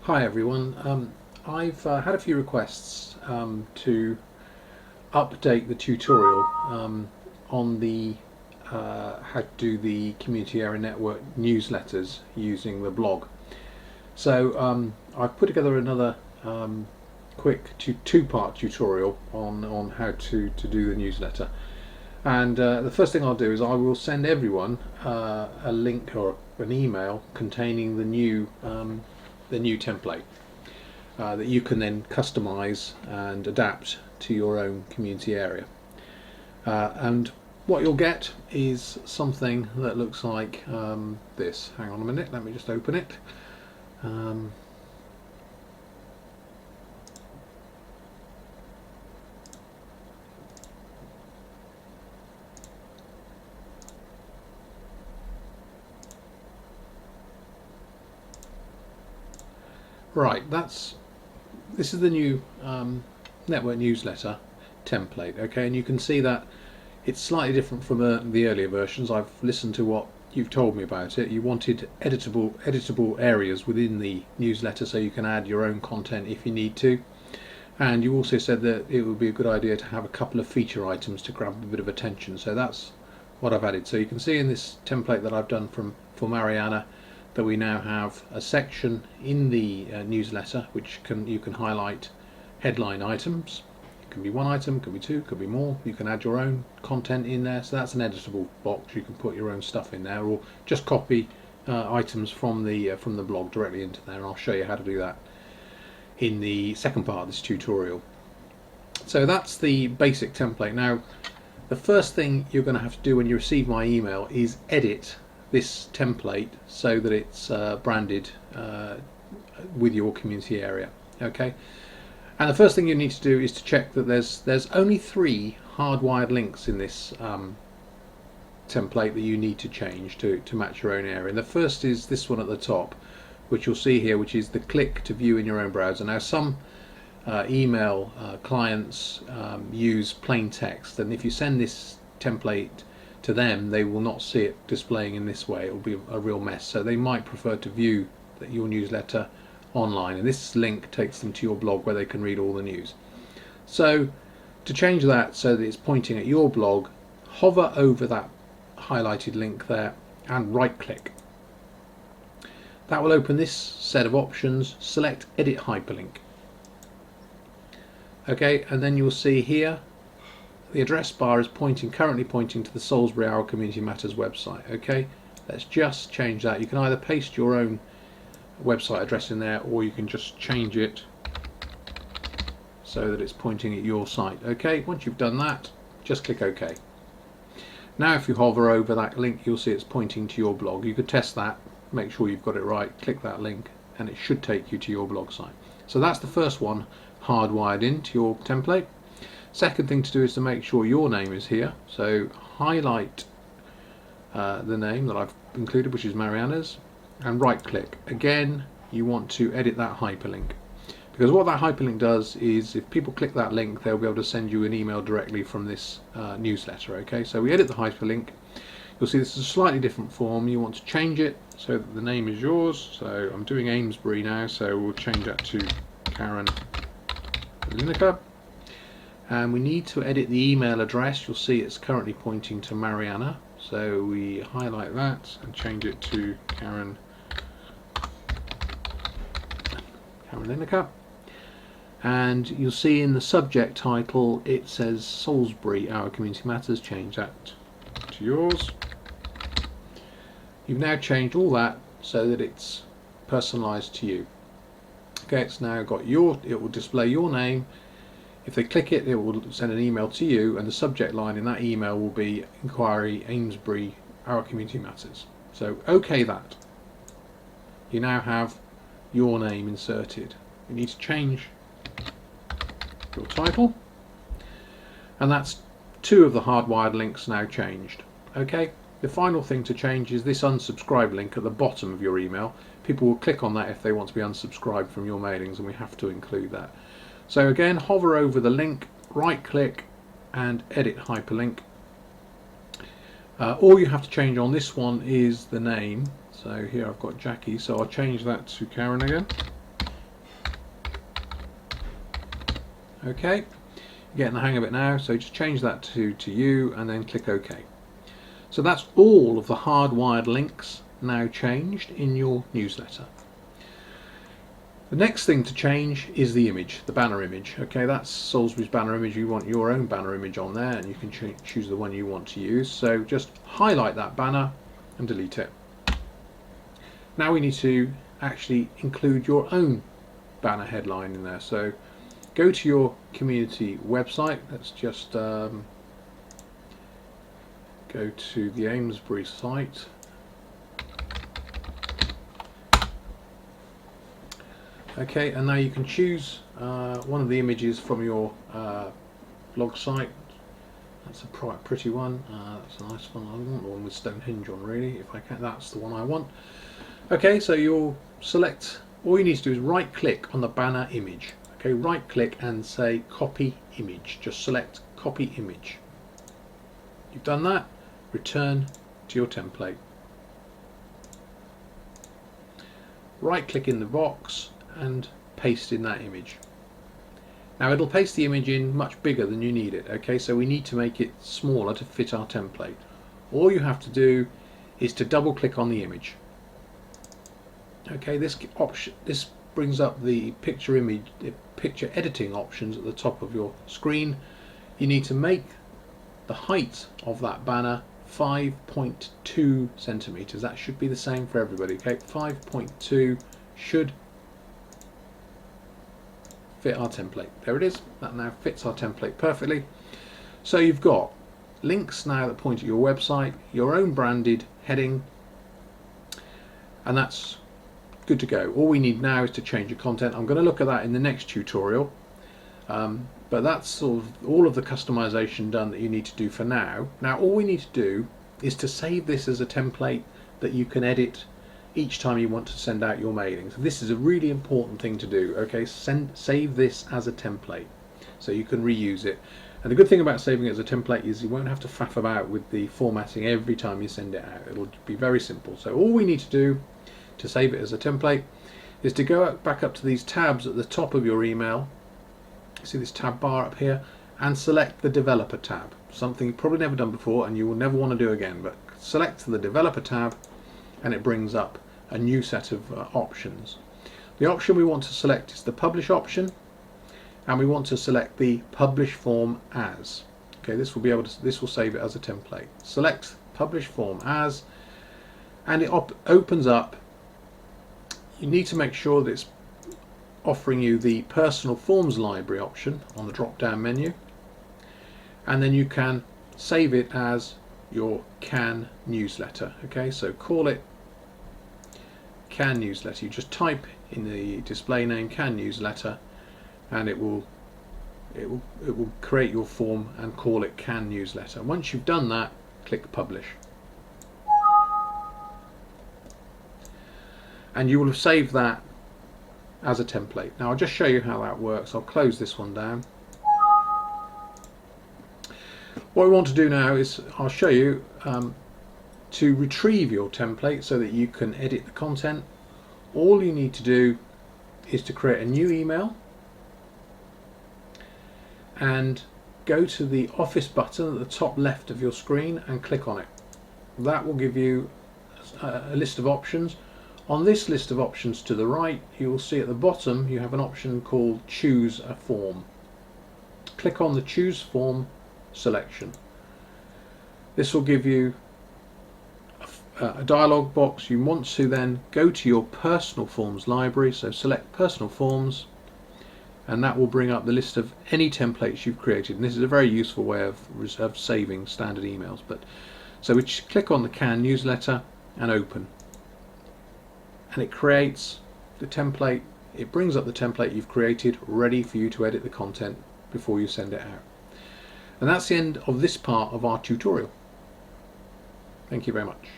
Hi everyone. I've had a few requests to update the tutorial on the how to do the community area network newsletters using the blog. So I've put together another quick two-part tutorial on how to do the newsletter. And the first thing I'll do is I will send everyone a link or an email containing the new template. That you can then customize and adapt to your own community area. And what you'll get is something that looks like this. Hang on a minute, let me just open it. Right, this is the new network newsletter template. Okay, and you can see that it's slightly different from the earlier versions. I've listened to what you've told me about it. You wanted editable areas within the newsletter so you can add your own content if you need to. And you also said that it would be a good idea to have a couple of feature items to grab a bit of attention. So that's what I've added. So you can see in this template that I've done for Mariana that we now have a section in the newsletter which you can highlight headline items. It can be one item, could be two, could be more. You can add your own content in there, so that's an editable box. You can put your own stuff in there, or just copy items from the blog directly into there. I'll show you how to do that in the second part of this tutorial. So that's the basic template. Now, the first thing you're going to have to do when you receive my email is edit this template so that it's branded with your community area. Okay, and the first thing you need to do is to check that there's only 3 hardwired links in this template that you need to change to match your own area. And the first is this one at the top, which you'll see here, which is the click to view in your own browser. Now, some email clients use plain text, and if you send this template to them, they will not see it displaying in this way. It will be a real mess. So they might prefer to view your newsletter online, and this link takes them to your blog where they can read all the news. So to change that so that it's pointing at your blog, hover over that highlighted link there and right click. That will open this set of options. Select edit hyperlink. Okay, and then you'll see here the address bar is currently pointing to the Salisbury Hour Community Matters website. Okay, let's just change that. You can either paste your own website address in there, or you can just change it so that it's pointing at your site. Okay, once you've done that, just click OK. Now if you hover over that link, you'll see it's pointing to your blog. You could test that, make sure you've got it right, click that link, and it should take you to your blog site. So that's the first one hardwired into your template. Second thing to do is to make sure your name is here. So highlight the name that I've included, which is Mariana's, and right click. Again, you want to edit that hyperlink, because what that hyperlink does is if people click that link, they'll be able to send you an email directly from this newsletter. Okay, so we edit the hyperlink. You'll see this is a slightly different form. You want to change it so that the name is yours. So I'm doing Amesbury now, so we'll change that to Karen Lineker. And we need to edit the email address. You'll see it's currently pointing to Mariana, so we highlight that and change it to Karen Lineker. And you'll see in the subject title it says Salisbury Hour Community Matters. Change that to yours. You've now changed all that so that it's personalized to you. Okay, it's now got it will display your name. If they click it, it will send an email to you, and the subject line in that email will be Inquiry Amesbury Hour Community Matters. So OK that. You now have your name inserted. You need to change your title, and that's 2 of the hardwired links now changed. Okay, the final thing to change is this unsubscribe link at the bottom of your email. People will click on that if they want to be unsubscribed from your mailings, and we have to include that. So again, hover over the link, right click and edit hyperlink. All you have to change on this one is the name. So here I've got Jackie, so I'll change that to Karen again. Okay, you're getting the hang of it now, so just change that to you and then click OK. So that's all of the hardwired links now changed in your newsletter. The next thing to change is the image, the banner image. Okay, that's Salisbury's banner image. You want your own banner image on there, and you can choose the one you want to use. So just highlight that banner and delete it. Now we need to actually include your own banner headline in there. So go to your community website. Let's just go to the Amesbury site. Okay, and now you can choose one of the images from your blog site. That's a pretty one. That's a nice one. I want the one with Stonehenge on, really, if I can. That's the one I want. Okay, so you'll select. All you need to do is right-click on the banner image. Okay, right-click and say Copy Image. Just select Copy Image. You've done that. Return to your template. Right-click in the box and paste in that image. Now it'll paste the image in much bigger than you need it. Okay, so we need to make it smaller to fit our template. All you have to do is to double click on the image. Okay, this brings up the picture editing options at the top of your screen. You need to make the height of that banner 5.2 centimeters. That should be the same for everybody. Okay, 5.2 should fit our template. There it is. That now fits our template perfectly. So you've got links now that point to your website, your own branded heading, and that's good to go. All we need now is to change your content. I'm going to look at that in the next tutorial, but that's sort of all of the customization done that you need to do for now. Now all we need to do is to save this as a template that you can edit each time you want to send out your mailings. This is a really important thing to do. Okay, save this as a template so you can reuse it. And the good thing about saving it as a template is you won't have to faff about with the formatting every time you send it out. It'll be very simple. So all we need to do to save it as a template is to go back up to these tabs at the top of your email. See this tab bar up here, and select the developer tab. Something you've probably never done before and you will never want to do again, but select the developer tab and it brings up a new set of options. The option we want to select is the publish option, and we want to select the publish form as. Okay, this will save it as a template. Select publish form as, and it opens up. You need to make sure that it's offering you the personal forms library option on the drop down menu, and then you can save it as your CAN newsletter. Okay, so call it CAN newsletter. You just type in the display name CAN newsletter, and it will create your form and call it CAN newsletter. Once you've done that, click publish, and you will have saved that as a template. Now I'll just show you how that works. I'll close this one down. What we want to do now is I'll show you to retrieve your template so that you can edit the content. All you need to do is to create a new email and go to the Office button at the top left of your screen and click on it. That will give you a list of options. On this list of options to the right, you will see at the bottom you have an option called Choose a Form. Click on the Choose Form selection. This will give you a dialog box. You want to then go to your personal forms library, so select personal forms, and that will bring up the list of any templates you've created. And this is a very useful way of saving standard emails. So we click on the CAN newsletter and open, and it creates the template. It brings up the template you've created ready for you to edit the content before you send it out. And that's the end of this part of our tutorial. Thank you very much.